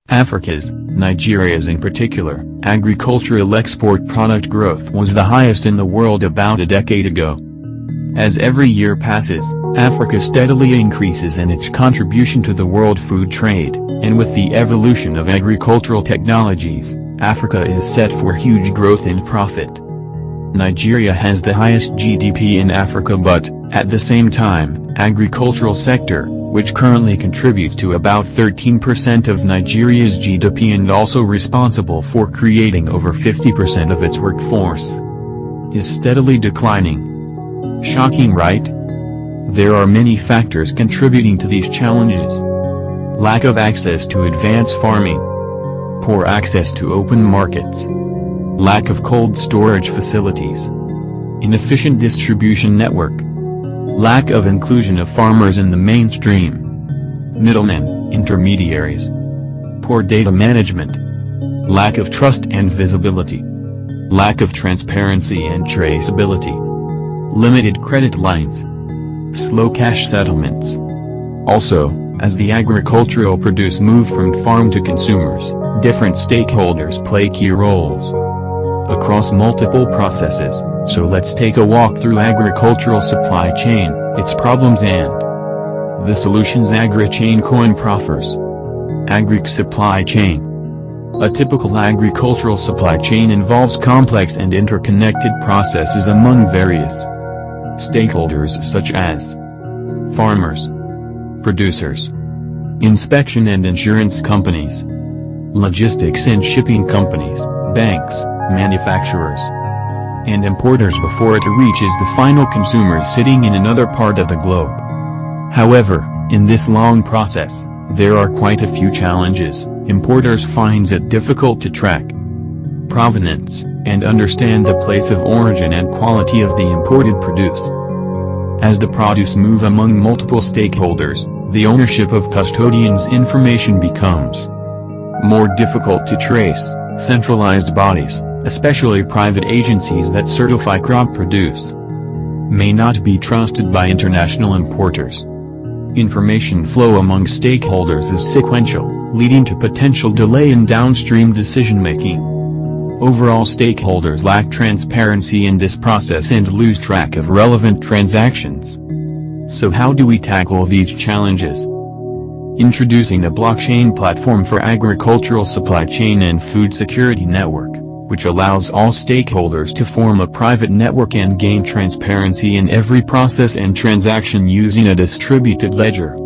Africa's, Nigeria's in particular, agricultural export product growth was the highest in the world about a decade ago. As every year passes, Africa steadily increases in its contribution to the world food trade, and with the evolution of agricultural technologies, Africa is set for huge growth and profit. Nigeria has the highest GDP in Africa, but, at the same time, agricultural sector, which currently contributes to about 13% of Nigeria's GDP and also responsible for creating over 50% of its workforce, is steadily declining. Shocking, right? There are many factors contributing to these challenges. Lack of access to advanced farming. Poor access to open markets. Lack of cold storage facilities. Inefficient distribution network. Lack of inclusion of farmers in the mainstream. Middlemen, intermediaries. Poor data management. Lack of trust and visibility. Lack of transparency and traceability. Limited credit lines. Slow cash settlements. Also, as the agricultural produce move from farm to consumers, different stakeholders play key roles across multiple processes. So let's take a walk through agricultural supply chain, its problems and the solutions AgriChain Coin proffers. Agric supply chain. A typical agricultural supply chain involves complex and interconnected processes among various stakeholders such as farmers, producers, inspection and insurance companies, logistics and shipping companies, banks, manufacturers, and importers before it reaches the final consumer sitting in another part of the globe. However, in this long process, there are quite a few challenges. Importers finds it difficult to track provenance and understand the place of origin and quality of the imported produce. As the produce move among multiple stakeholders, the ownership of custodians' information becomes more difficult to trace. Centralized bodies, especially private agencies that certify crop produce, may not be trusted by international importers. Information flow among stakeholders is sequential, leading to potential delay in downstream decision-making. Overall, stakeholders lack transparency in this process and lose track of relevant transactions. So how do we tackle these challenges? Introducing a blockchain platform for agricultural supply chain and food security network, which allows all stakeholders to form a private network and gain transparency in every process and transaction using a distributed ledger.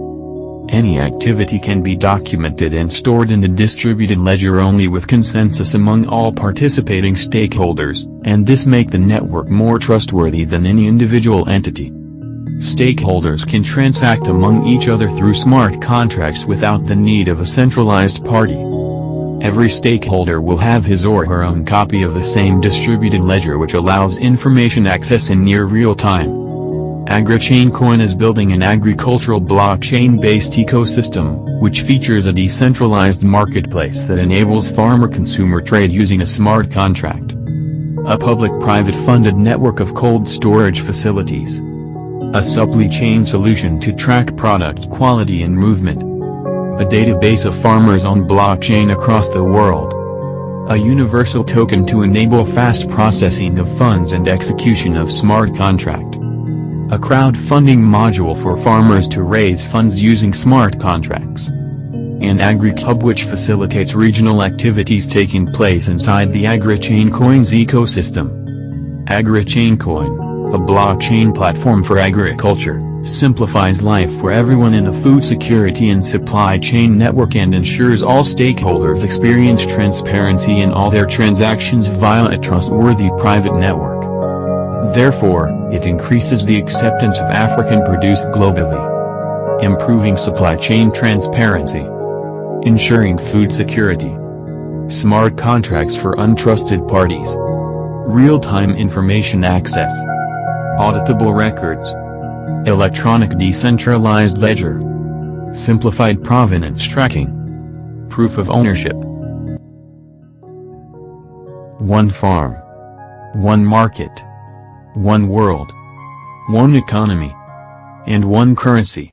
Any activity can be documented and stored in the distributed ledger only with consensus among all participating stakeholders, and this makes the network more trustworthy than any individual entity. Stakeholders can transact among each other through smart contracts without the need of a centralized party. Every stakeholder will have his or her own copy of the same distributed ledger, which allows information access in near real time. AgriChain Coin is building an agricultural blockchain-based ecosystem, which features a decentralized marketplace that enables farmer-consumer trade using a smart contract, a public-private funded network of cold storage facilities, a supply chain solution to track product quality and movement, a database of farmers on blockchain across the world, a universal token to enable fast processing of funds and execution of smart contract, a crowdfunding module for farmers to raise funds using smart contracts, an AgriHub which facilitates regional activities taking place inside the AgriChain Coin's ecosystem. AgriChain Coin, a blockchain platform for agriculture, simplifies life for everyone in the food security and supply chain network and ensures all stakeholders experience transparency in all their transactions via a trustworthy private network. Therefore, it increases the acceptance of African produce globally, improving supply chain transparency, ensuring food security, smart contracts for untrusted parties, real-time information access, auditable records, electronic decentralized ledger, simplified provenance tracking, proof of ownership. One farm, one market, one world, one economy, and one currency.